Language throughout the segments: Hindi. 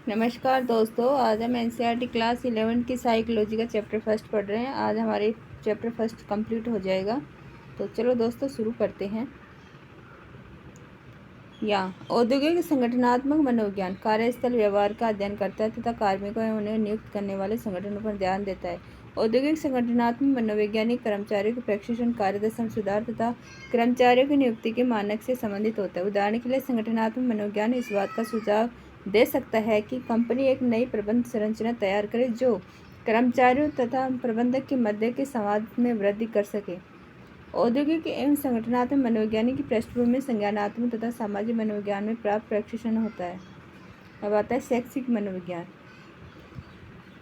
नमस्कार दोस्तों, आज हम एनसीईआरटी क्लास 11 की साइकोलॉजी का चैप्टर फर्स्ट पढ़ रहे हैं। आज हमारे चैप्टर फर्स्ट कंप्लीट हो जाएगा। तो चलो दोस्तों शुरू करते हैं। औद्योगिक संगठनात्मक मनोविज्ञान कार्यस्थल व्यवहार का अध्ययन करता है तथा कार्मिकों एवं उन्हें नियुक्त करने वाले संगठनों पर ध्यान देता है। औद्योगिक संगठनात्मक मनोवैज्ञानिक कर्मचारियों के प्रशिक्षण, कार्यदक्षता सुधार तथा कर्मचारियों की नियुक्ति के मानक से संबंधित होता है। उदाहरण के लिए संगठनात्मक मनोविज्ञान इस बात का सुझाव दे सकता है कि कंपनी एक नई प्रबंध संरचना तैयार करे जो कर्मचारियों तथा प्रबंधक के मध्य के संवाद में वृद्धि कर सके। औद्योगिक एवं संगठनात्मक मनोविज्ञान की पृष्ठभूमि संज्ञानात्मक तथा सामाजिक मनोविज्ञान में प्राप्त प्रशिक्षण होता है। अब आता है शैक्षिक मनोविज्ञान।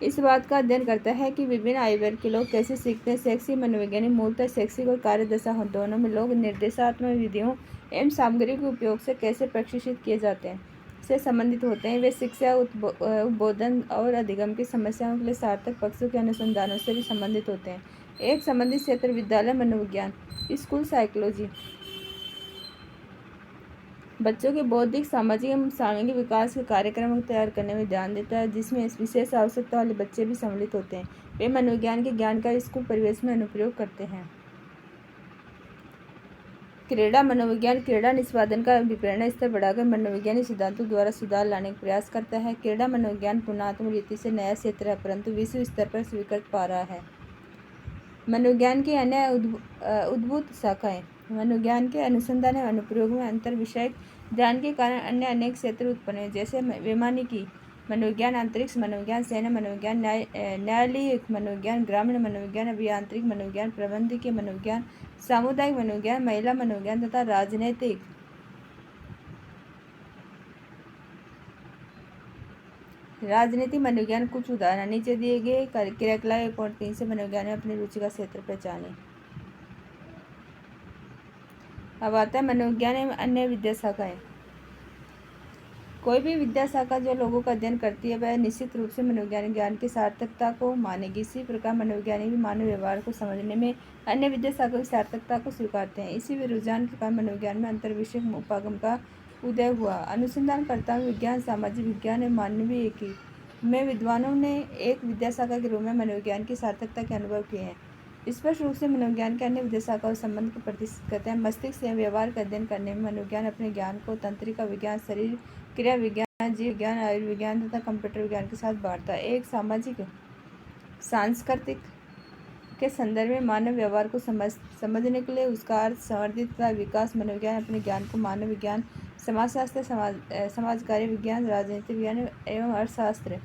इस बात का अध्ययन करता है कि विभिन्न आयु वर्ग के लोग कैसे सीखते हैं। शैक्षिक मनोविज्ञानी मूलतः शैक्षिक और कार्यदशा दोनों में लोग निर्देशात्मक विधियों एवं सामग्री के उपयोग से कैसे प्रशिक्षित किए जाते हैं से संबंधित होते हैं। वे शिक्षा, उद्बोधन और अधिगम की समस्याओं के लिए सार्थक पक्षों के अनुसंधानों से भी संबंधित होते हैं। एक संबंधित क्षेत्र विद्यालय मनोविज्ञान, स्कूल साइकोलॉजी बच्चों के बौद्धिक, सामाजिक एवं सांघिक विकास के कार्यक्रम को तैयार करने में ध्यान देता है, जिसमें इस विशेष आवश्यकता वाले बच्चे भी सम्मिलित होते हैं। वे मनोविज्ञान के ज्ञान का स्कूल परिवेश में अनुप्रयोग करते हैं। क्रीड़ा मनोविज्ञान क्रीड़ा निष्पादन का विप्रेरणा स्तर बढ़ाकर मनोवैज्ञानिक सिद्धांतों द्वारा सुधार लाने का प्रयास करता है। क्रीड़ा मनोविज्ञान तुलनात्मक रीति से नया क्षेत्र है, परंतु विश्व स्तर पर स्वीकृत पा रहा है। मनोविज्ञान की अन्य उद्भूत शाखाएं। मनोविज्ञान के अनुसंधान एवं अनुप्रयोग में अंतर विषयक ध्यान के कारण अन्य अनेक क्षेत्र उत्पन्न हैं, जैसे वैमानिकी मनोविज्ञान, अंतरिक्ष मनोविज्ञान, सैन्य मनोविज्ञान, न्यायालयीय मनोविज्ञान, ग्रामीण मनोविज्ञान, अभियांत्रिक मनोविज्ञान, प्रबंधकीय मनोविज्ञान, सामुदायिक मनोविज्ञान, महिला मनोविज्ञान तथा राजनीतिक मनोविज्ञान। कुछ उदाहरण नीचे दिए गए क्रियाकलाप 1.3 से मनोविज्ञान में अपनी रुचि का क्षेत्र पहचानें। अब आता है मनोविज्ञान एवं अन्य विद्या शाखाएं। कोई भी विद्या शाखा जो लोगों का अध्ययन करती है वह निश्चित रूप से मनोवैज्ञानिक ज्ञान की सार्थकता को मानेगी। इसी प्रकार मनोविज्ञानी भी मानव व्यवहार को समझने में अन्य विद्या शाखा की सार्थकता को स्वीकारते हैं। इसी रुझान के कारण मनोविज्ञान में अंतर विषयक उपागम का उदय हुआ। अनुसंधानकर्ताओं विज्ञान, सामाजिक विज्ञान एवं मानवीय में विद्वानों ने एक विद्या शाखा के रूप में मनोविज्ञान की सार्थकता के अनुभव किए हैं। स्पष्ट रूप से मनोविज्ञान के अन्य विद्या शाखाओं संबंध को प्रतिष्ठित करते हैं। मस्तिष्क एवं व्यवहार का अध्ययन करने में मनोविज्ञान अपने ज्ञान को तंत्रिका विज्ञान, शरीर क्रिया विज्ञान, जीव विज्ञान, आयुर्विज्ञान तथा कंप्यूटर विज्ञान के साथ बांटता है। एक सामाजिक सांस्कृतिक के संदर्भ में मानव व्यवहार को समझने के लिए उसका अर्थ, संवर्धित तथा विकास मनोविज्ञान अपने ज्ञान को मानव विज्ञान, समाजशास्त्र, समाज कार्य विज्ञान, राजनीति विज्ञान एवं अर्थशास्त्र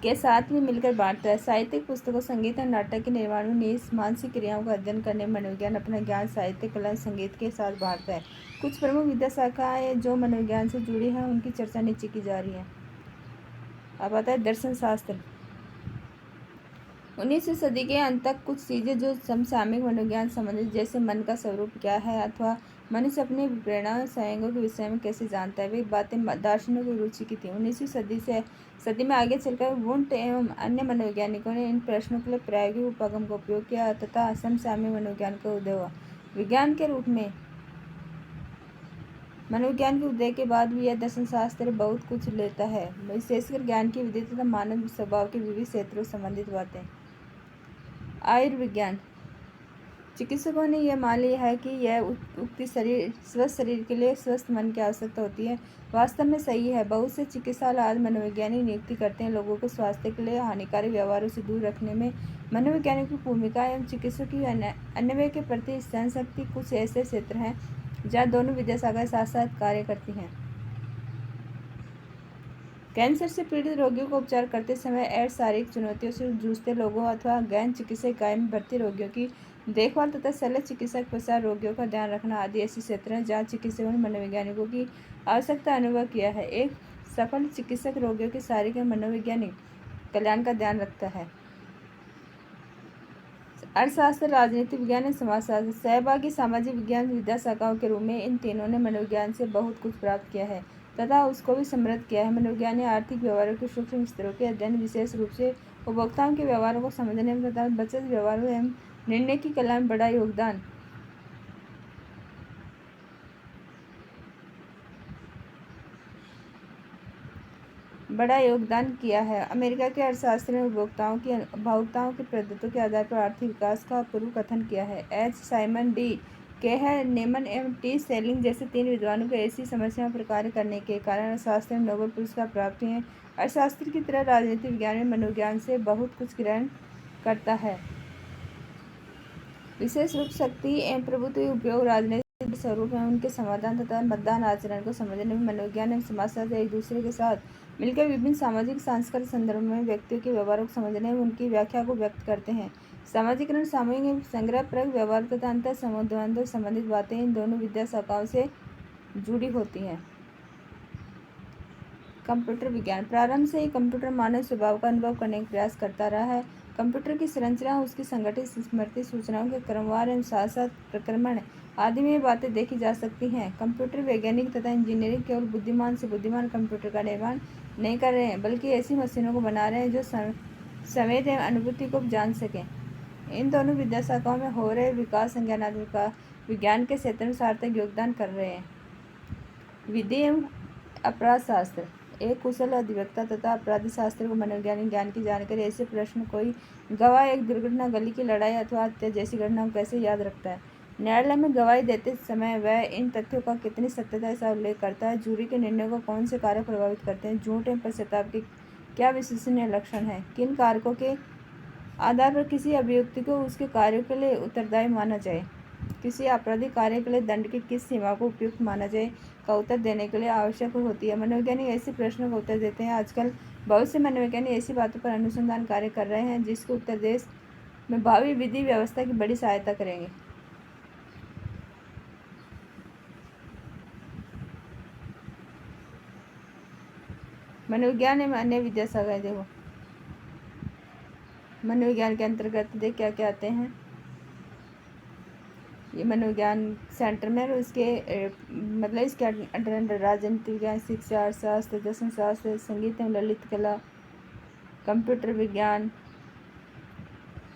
के साथ भी मिलकर बांटता है। साहित्यिक पुस्तकों, संगीत और नाटक के निर्माण में निहित मानसिक क्रियाओं का अध्ययन करने में मनोविज्ञान अपना ज्ञान साहित्य, कला, संगीत के साथ बांटता है। कुछ प्रमुख विद्या शाखाएं जो मनोविज्ञान से जुड़ी हैं उनकी चर्चा नीचे की जा रही है। अब आता है दर्शन शास्त्र। 19वीं सदी के अंत तक कुछ चीज़ें जो समसामयिक मनोविज्ञान संबंधित, जैसे मन का स्वरूप क्या है अथवा मनुष्य अपनी प्रेरणाओं संयोगों के विषय में कैसे जानता है, वे बातें दार्शनिकों की रुचि की थी। 19वीं सदी में आगे चलकर वुंट एवं अन्य मनोवैज्ञानिकों ने इन प्रश्नों के लिए प्रायोगिक उपागम का उपयोग किया तथा समसामयिक मनोविज्ञान का उदय हुआ। विज्ञान के रूप में मनोविज्ञान के उदय के बाद भी यह दर्शनशास्त्र बहुत कुछ लेता है, विशेषकर ज्ञान की विधि तथा मानव स्वभाव के विविध क्षेत्रों से संबंधित बातें। आयुर्विज्ञान। चिकित्सकों ने यह मान लिया है कि यह उक्ति स्वस्थ शरीर के लिए स्वस्थ मन की आवश्यकता होती है। वास्तव में सही है। बहुत से चिकित्सालय आज मनोवैज्ञानिक नियुक्ति करते हैं। लोगों को स्वास्थ्य के लिए हानिकारक व्यवहारों से दूर रखने में मनोवैज्ञानिक की भूमिका एवं चिकित्सक की अन्वय के प्रति सहनशक्ति कुछ ऐसे क्षेत्र हैं जहाँ दोनों विद्या शाखाएं साथ साथ कार्य करती हैं। कैंसर से पीड़ित रोगियों का उपचार करते समय एड्स, शारीरिक चुनौतियों से जूझते लोगों अथवा गहन चिकित्सा इकाई में भर्ती रोगियों की देखभाल तथा शल्य चिकित्सक प्रसार रोगियों का ध्यान रखना आदि ऐसे क्षेत्र हैं जहाँ चिकित्सकों ने मनोवैज्ञानिकों की आवश्यकता अनुभव किया है। एक सफल चिकित्सक रोगियों के शारीरिक एवं मनोवैज्ञानिक कल्याण का ध्यान रखता है। अर्थशास्त्र, राजनीति विज्ञान और समाजशास्त्र। सहभागी सामाजिक विज्ञान विद्या शाखाओं के रूप में इन तीनों ने मनोविज्ञान से बहुत कुछ प्राप्त किया है तथा उसको भी समृद्ध किया है। मनोविज्ञान ने आर्थिक व्यवहारों के सूक्ष्म स्तरों के अध्ययन, विशेष रूप से उपभोक्ताओं के व्यवहारों को समझने में तथा बचत व्यवहारों एवं निर्णय की कला में बड़ा योगदान बड़ा योगदान किया है। अमेरिका के अर्थशास्त्र ने उपभोक्ताओं की प्रदत्तों के आधार पर आर्थिक विकास का पूर्व कथन किया है। H Simon D Kehar Neyman एवं टी सेलिंग जैसे 3 विद्वानों को ऐसी समस्याओं पर कार्य करने के कारण अर्थशास्त्र में नोबेल पुरस्कार प्राप्त हुए हैं। अर्थशास्त्र की तरह राजनीति विज्ञान में मनोविज्ञान से बहुत कुछ ग्रहण करता है। विशेष रूप शक्ति एवं प्रभुत्व के उपयोग, राजनीतिक स्वरूप एवं उनके समाधान तथा मतदान आचरण को समझने में मनोविज्ञान एवं समाजशास्त्र एक दूसरे के साथ मिलकर विभिन्न सामाजिक सांस्कृतिक संदर्भ में व्यक्तियों के व्यवहारों को समझने एवं उनकी व्याख्या को व्यक्त करते हैं। सामाजिकरण, सामूहिक संग्रहप्रक व्यवहार तथा अंतर समुद्र संबंधित बातें इन दोनों विद्या शाखाओं से जुड़ी होती हैं। कंप्यूटर विज्ञान। प्रारंभ से ही कंप्यूटर मानव स्वभाव का अनुभव करने का प्रयास करता रहा है। कंप्यूटर की संरचना, उसकी संगठित स्मृति, सूचनाओं के क्रमवार एवं साथ साथ प्रक्रमण आदि में ये बातें देखी जा सकती हैं। कंप्यूटर वैज्ञानिक तथा इंजीनियरिंग केवल बुद्धिमान से बुद्धिमान कंप्यूटर का निर्माण नहीं कर रहे हैं, बल्कि ऐसी मशीनों को बना रहे हैं जो संवेद एवं अनुभूति को जान सकें। इन दोनों विद्या शाखाओं में हो रहे विकास संज्ञानात्मक विज्ञान के क्षेत्र में सार्थक योगदान कर रहे हैं। विधि एवं अपराध शास्त्र। एक कुशल अधिवक्ता तथा अपराधी शास्त्र को मनोवैज्ञानिक ज्ञान की जानकारी ऐसे प्रश्न, कोई गवाह एक दुर्घटना, गली की लड़ाई अथवा हत्या जैसी घटना को कैसे याद रखता है। न्यायालय में गवाही देते समय वह इन तथ्यों का कितनी सत्यता से उल्लेख करता है। जूरी के निर्णय को कौन से कारक प्रभावित करते हैं। झूठ एवं पश्चाताप के क्या विश्वसनीय लक्षण हैं। किन कारकों के आधार पर किसी अभियुक्त को उसके कार्यों के लिए उत्तरदायी माना जाए। किसी आपराधिक कार्य के लिए दंड की किस सीमा को उपयुक्त माना जाए का उत्तर देने के लिए आवश्यक होती है। मनोवैज्ञानिक ऐसे प्रश्नों का उत्तर देते हैं। आजकल बहुत से मनोवैज्ञानिक ऐसी बातों पर अनुसंधान कार्य कर रहे हैं जिसके उत्तर देश में भावी विधि व्यवस्था की बड़ी सहायता करेंगे। मनोविज्ञान एवं अन्य विद्या शाखाएं। देखो, मनोविज्ञान के अंतर्गत देख क्या क्या आते हैं। ये मनोविज्ञान सेंटर में, और इसके मतलब इसके अंडर राजनीति विज्ञान, शिक्षा, अर्थशास्त्र, दर्शन शास्त्र, संगीत एवं ललित कला, कंप्यूटर विज्ञान,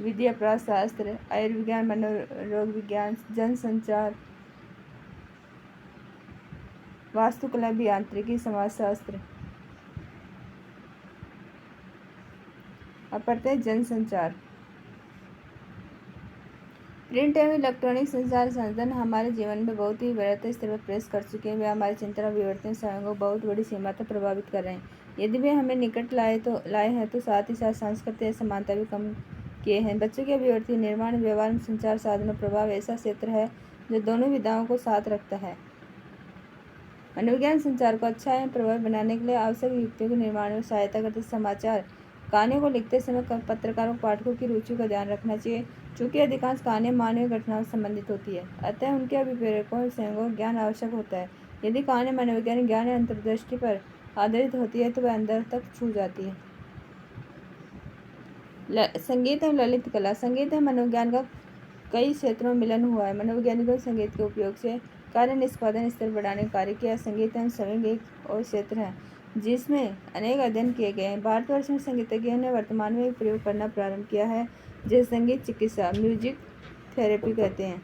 विधि अपराध शास्त्र, आयुर्विज्ञान, मनोरोग विज्ञान, जनसंचार, वास्तुकला, अभियांत्रिकी, समाजशास्त्र। अब पढ़ते हैं जनसंचार। प्रिंट एवं इलेक्ट्रॉनिक संचार साधन हमारे जीवन में बहुत ही बड़े स्तर पर प्रवेश कर चुके हैं। वे हमारी चिंतन और विवर्तन स्वयं को बहुत बड़ी सीमा तक प्रभावित कर रहे हैं। यदि वे हमें निकट लाए हैं तो साथ ही साथ सांस्कृतिक असमानता भी कम किए हैं। बच्चों के अभिव्यक्ति, निर्माण, व्यवहार में संचार साधनों प्रभाव ऐसा क्षेत्र है जो दोनों विधाओं को साथ रखता है। मनोविज्ञान संचार को अच्छा एवं प्रभावी बनाने के लिए आवश्यक युक्तियों के निर्माण में सहायता करते। समाचार कहानियों को लिखते समय पत्रकारों को पाठकों की रुचि का ध्यान रखना चाहिए। चूँकि अधिकांश कहानियाँ मानवीय घटनाओं से संबंधित होती है, अतः उनके अभिप्रेरकों को ज्ञान आवश्यक होता है। यदि कहानी मनोवैज्ञानिक ज्ञान या अंतर्दृष्टि पर आधारित होती है तो वह अंदर तक छू जाती है। संगीत एवं ललित कला। संगीत एवं मनोविज्ञान का कई क्षेत्रों में मिलन हुआ है। मनोवैज्ञानिकों ने संगीत के उपयोग से कार्य निष्पादन स्तर बढ़ाने का कार्य किया। संगीत एवं संगीत एक और क्षेत्र है जिसमें अनेक अध्ययन किए गए हैं। भारतवर्ष में संगीतज्ञों ने वर्तमान में प्रयोग करना प्रारंभ किया है, जिसे संगीत चिकित्सा, म्यूजिक थेरेपी कहते हैं।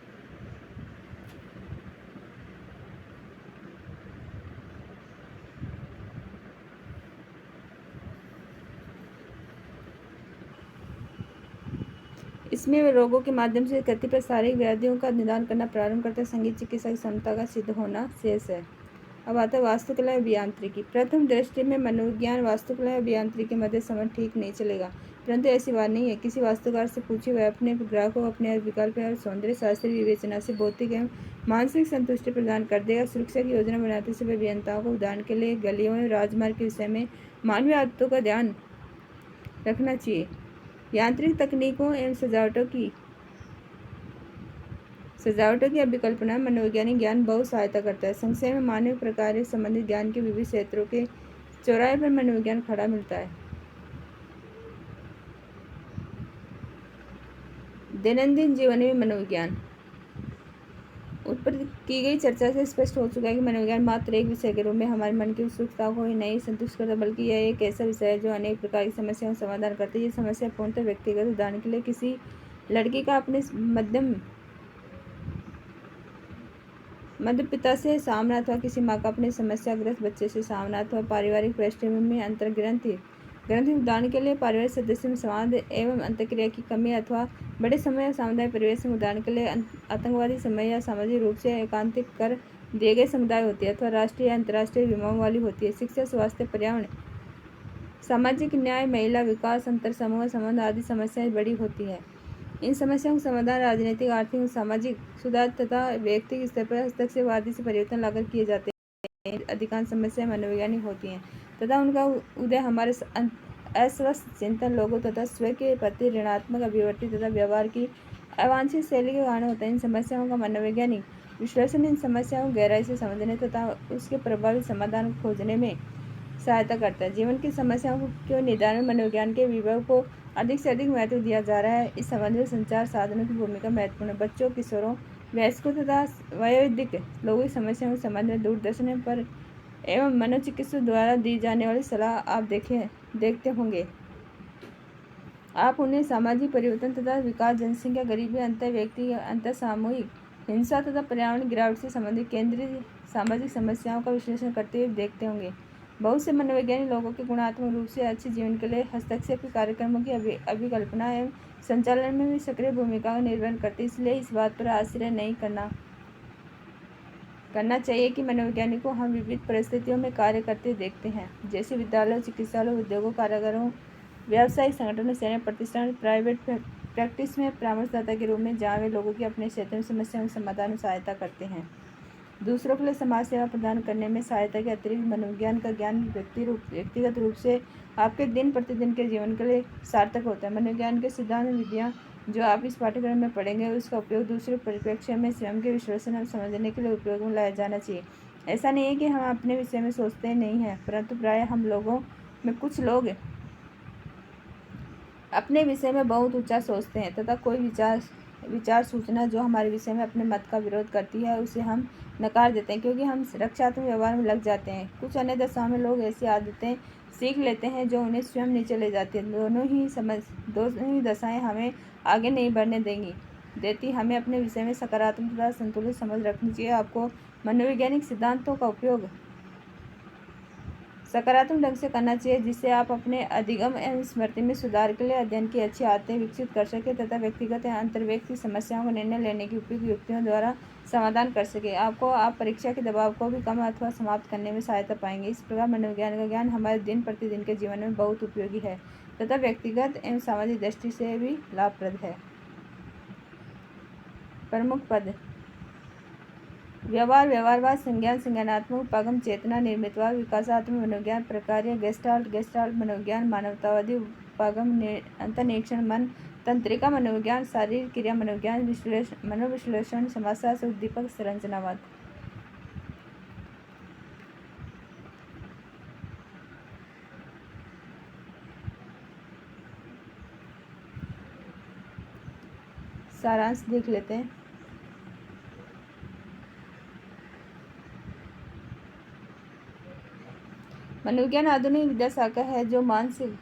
इसमें वे रोगों के माध्यम से कतिपय शारीरिक व्याधियों का निदान करना प्रारंभ करते हैं। संगीत चिकित्सा की क्षमता का सिद्ध होना शेष है। अब आता है वास्तुकला अभियांत्रिकी। प्रथम दृष्टि में मनोविज्ञान वास्तुकला अभियांत्रिकी के मध्य संबंध ठीक नहीं चलेगा, परंतु ऐसी बात नहीं है। किसी वास्तुकार से पूछिए, वह अपने ग्राहकों को अपने विकल्प और सौंदर्य शास्त्रीय विवेचना से भौतिक एवं मानसिक संतुष्टि प्रदान कर देगा। सुरक्षा की योजना बनाते समय अभियंताओं को उदाहरण के लिए गलियों एवं राजमार्ग के विषय में मानवीय आदतों का ध्यान रखना चाहिए। यांत्रिक तकनीकों एवं सजावटों की अभिकल्पना मनोवैज्ञानिक ज्ञान बहुत सहायता करता है। संक्षेप में मानवीय प्रकार से संबंधित ज्ञान के विविध क्षेत्रों के चौराहे पर मनोविज्ञान खड़ा मिलता है। दैनंदिन जीवन में मनोविज्ञान। ऊपर की गई चर्चा से स्पष्ट हो चुका है कि मनोविज्ञान मात्र एक विषय के रूप में हमारे मन की उत्सुकता को ही नहीं संतुष्ट करता, बल्कि यह एक ऐसा विषय है जो अनेक प्रकार की समस्याओं का समाधान करता है। ये समस्या पूर्णतः व्यक्तिगत। उदाहरण के लिए, किसी लड़की का अपने मध्यम माता पिता से सामना अथवा किसी माँ का अपने समस्याग्रस्त बच्चे से सामना अथवा पारिवारिक पृष्ठभूमि में अंतर्ग्रंथि ग्रंथि उदाहरण के लिए पारिवारिक सदस्य में संवाद एवं अंतक्रिया की कमी अथवा बड़े समय या सामुदायिक परिवेश में उदाहरण के लिए आतंकवादी समय या सामाजिक रूप से एकांतिक कर दिए गए समुदाय होती है अथवा राष्ट्रीय या अंतर्राष्ट्रीय विमाओं वाली होती है। शिक्षा, स्वास्थ्य, पर्यावरण, सामाजिक न्याय, महिला विकास, अंतर समूह संबंध आदि समस्याएं बड़ी होती है। इन समस्याओं का समाधान राजनीतिक, आर्थिक और सामाजिक सुधार तथा व्यक्तिगत स्तर पर हस्तक्षेप आदि से परिवर्तन लाकर किए जाते हैं। अधिकांश समस्याएं मनोवैज्ञानिक होती हैं तथा उनका उदय हमारे अस्वस्थ चिंतन, लोगों तथा स्वयं के प्रति ऋणात्मक अभिव्यक्ति तथा व्यवहार की अवांछित शैली के कारण होता है। इन समस्याओं का मनोवैज्ञानिक विश्लेषण इन समस्याओं को गहराई से समझने तथा उसके प्रभावी समाधान को खोजने में सहायता करता है। जीवन की समस्याओं के निदान में मनोविज्ञान के विभाग को अधिक से अधिक महत्व दिया जा रहा है। इस संबंध में संचार साधनों की भूमिका महत्वपूर्ण है। बच्चों, किशोरों, वयस्कों तथा वयोवृद्ध लोगों की समस्याओं के संबंध में दूरदर्शन पर एवं मनोचिकित्सक द्वारा दी जाने वाली सलाह आप देखते होंगे। आप उन्हें सामाजिक परिवर्तन तथा विकास, जनसंख्या, गरीबी, अंतर व्यक्ति, अंतर सामूहिक हिंसा तथा पर्यावरण गिरावट से संबंधित केंद्रीय सामाजिक समस्याओं का विश्लेषण करते हुए देखते होंगे। बहुत से मनोवैज्ञानिक लोगों के गुणात्मक रूप से अच्छे जीवन के लिए हस्तक्षेप के कार्यक्रमों की अभिकल्पना एवं संचालन में भी सक्रिय भूमिका का निर्वहन करते, इसलिए इस बात पर आश्रय नहीं करना चाहिए कि मनोवैज्ञानिकों हम विविध परिस्थितियों में कार्य करते देखते हैं, जैसे विद्यालयों, चिकित्सालयों, उद्योगों, कारागारों, व्यावसायिक संगठनों, सैन्य प्रतिष्ठान, प्राइवेट प्रैक्टिस में परामर्शदाता के रूप में, जहाँ वे लोगों की अपने क्षेत्र में समस्याओं के समाधान में सहायता करते हैं। दूसरों के लिए समाज सेवा प्रदान करने में सहायता के अतिरिक्त मनोविज्ञान का ज्ञान व्यक्तिगत रूप से आपके दिन प्रतिदिन के जीवन के लिए सार्थक होता है। मनोविज्ञान के सिद्धांत विधियाँ जो आप इस पाठ्यक्रम में पढ़ेंगे, उसका उपयोग दूसरे परिप्रेक्ष्य में स्वयं के विश्लेषण और समझने के लिए उपयोग में लाया जाना चाहिए। ऐसा नहीं है कि हम अपने विषय में सोचते नहीं हैं, परंतु प्रायः हम लोगों में कुछ लोग अपने विषय में बहुत ऊंचा सोचते हैं तथा कोई विचार सूचना जो हमारे विषय में अपने मत का विरोध करती है उसे हम नकार देते हैं, क्योंकि हम रक्षात्मक व्यवहार में लग जाते हैं। कुछ अन्य दशाओं में लोग ऐसी आदतें सीख लेते हैं जो उन्हें स्वयं नीचे ले जाती हैं। दोनों ही दशाएं हमें आगे नहीं बढ़ने देती। हमें अपने विषय में सकारात्मक तथा संतुलित समझ रखनी चाहिए। आपको मनोवैज्ञानिक सिद्धांतों का उपयोग सकारात्मक ढंग से करना चाहिए, जिससे आप अपने अधिगम एवं स्मृति में सुधार के लिए अध्ययन की अच्छी आदतें विकसित कर सकें तथा व्यक्तिगत या अंतर्व्यक्तिक समस्याओं को निर्णय लेने की उपयुक्त युक्तियों द्वारा समाधान कर सकें। आप परीक्षा के दबाव को भी कम अथवा समाप्त करने में सहायता पाएंगे। इस प्रकार मनोविज्ञान का ज्ञान हमारे दिन प्रतिदिन के जीवन में बहुत उपयोगी है तथा व्यक्तिगत एवं सामाजिक दृष्टि से भी लाभप्रद है। प्रमुख पद: व्यवहार, व्यवहारवाद, संज्ञान, संज्ञानात्मक, उपागम, चेतना, निर्मितवाद, विकासात्मक मनोविज्ञान, प्रकार्य, गेस्टाल्ट मनोविज्ञान, मानवतावादी उपागम, अंतर्निरीक्षण, मन तंत्रिका मनोविज्ञान, शारीरिक क्रिया मनोविज्ञान, मनोविश्लेषण, समाजशास्त्र, उद्दीपक, संरचनावाद। सारांश देख लेते हैं। मनोविज्ञान आधुनिक विद्याशाखा है जो मानसिक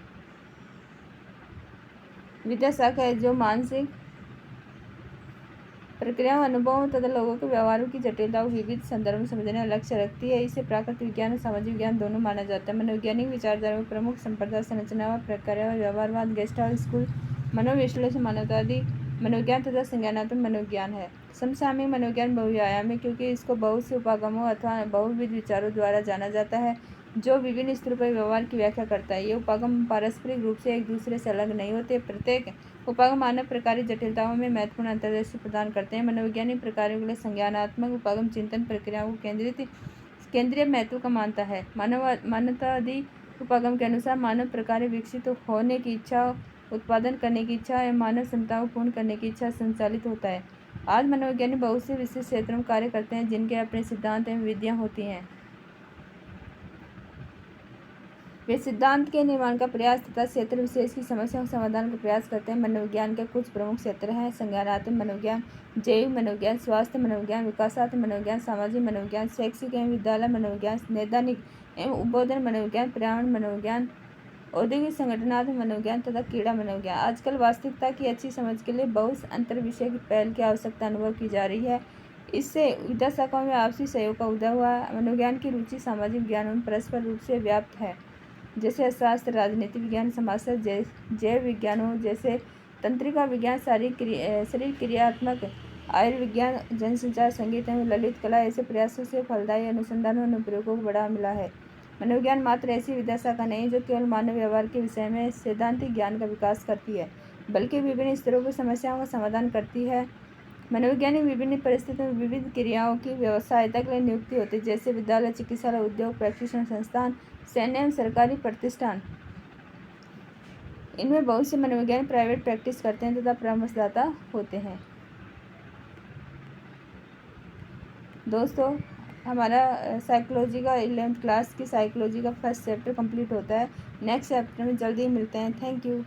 प्रक्रियाओं, अनुभवों तथा लोगों के व्यवहारों की जटिलताओं को विविध संदर्भ में समझने का लक्ष्य रखती है। इसे प्राकृतिक विज्ञान और सामाजिक विज्ञान दोनों माना जाता है। मनोवैज्ञानिक विचारधारा में प्रमुख संप्रदाय संरचनावाद, प्रक्रियावाद, व्यवहारवाद, गेस्टाल्ट स्कूल, मनोविश्लेषण, मानवतावादी मनोविज्ञान तथा संज्ञानात्मक मनोविज्ञान है। समसामयिक मनोविज्ञान बहुआयामी क्योंकि इसको बहुत से उपागमों अथवा बहुविध विचारों द्वारा जाना जाता है जो विभिन्न स्तरों पर व्यवहार की व्याख्या करता है। ये उपागम पारस्परिक रूप से एक दूसरे से अलग नहीं होते। प्रत्येक उपागम मानव प्रकार जटिलताओं में महत्वपूर्ण अंतर्दृष्टि प्रदान करते हैं। मनोवैज्ञानिक प्रकारों के लिए संज्ञानात्मक उपागम चिंतन प्रक्रियाओं को केंद्रीय महत्व का मानता है। मानवतावादी उपागम के अनुसार मानव प्रकार विकसित होने की इच्छा, उत्पादन करने की इच्छा एवं मानव क्षमताओं को पूर्ण करने की इच्छा संचालित होता है। आज मनोवैज्ञानिक बहुत से विशिष्ट क्षेत्रों में कार्य करते हैं जिनके अपने सिद्धांत एवं विधियाँ होती हैं। वे सिद्धांत के निर्माण का प्रयास तथा क्षेत्र विशेष की समस्याओं के समाधान का प्रयास करते हैं। मनोविज्ञान के कुछ प्रमुख क्षेत्र हैं: संज्ञानात्मक मनोविज्ञान, जैविक मनोविज्ञान, स्वास्थ्य मनोविज्ञान, विकासात्मक मनोविज्ञान, सामाजिक मनोविज्ञान, शैक्षिक एवं विद्यालय मनोविज्ञान, नैदानिक एवं उद्बोधन मनोविज्ञान, पर्यावरण मनोविज्ञान, औद्योगिक संगठनात्मक मनोविज्ञान तथा कीड़ा मनोविज्ञान। आजकल वास्तविकता की अच्छी समझ के लिए बहुत अंतर विषय की पहल की आवश्यकता अनुभव की जा रही है। इससे विद्या शाखाओं में आपसी सहयोग का उदय हुआ। मनोविज्ञान की रुचि सामाजिक विज्ञान में परस्पर रूप से व्याप्त है, जैसे अर्थशास्त्र, राजनीति विज्ञान, समाजशास्त्र, जैव विज्ञानों जैसे तंत्रिका विज्ञान, शरीर क्रियात्मक आयुर्विज्ञान, जनसंचार, संगीत एवं ललित कला ऐसे प्रयासों से फलदायी अनुसंधानों और अनुप्रयोगों को बढ़ावा मिला है। मनोविज्ञान मात्र ऐसी विद्या शाखा नहीं जो केवल मानव व्यवहार के विषय में सैद्धांतिक ज्ञान का विकास करती है, बल्कि विभिन्न स्तरों पर समस्याओं का समाधान करती है। मनोवैज्ञानिक विभिन्न परिस्थितियों में विविध क्रियाओं की सहायता के लिए नियुक्त होते हैं, जैसे विद्यालय, चिकित्सालय, उद्योग, प्रशिक्षण संस्थान, सैन्य एवं सरकारी प्रतिष्ठान। इनमें बहुत से मनोवैज्ञानिक प्राइवेट प्रैक्टिस करते हैं तथा परामर्शदाता होते हैं। दोस्तों, हमारा साइकोलॉजी का 11th क्लास की साइकोलॉजी का फर्स्ट चैप्टर कंप्लीट होता है। नेक्स्ट चैप्टर में जल्दी ही मिलते हैं। Thank you.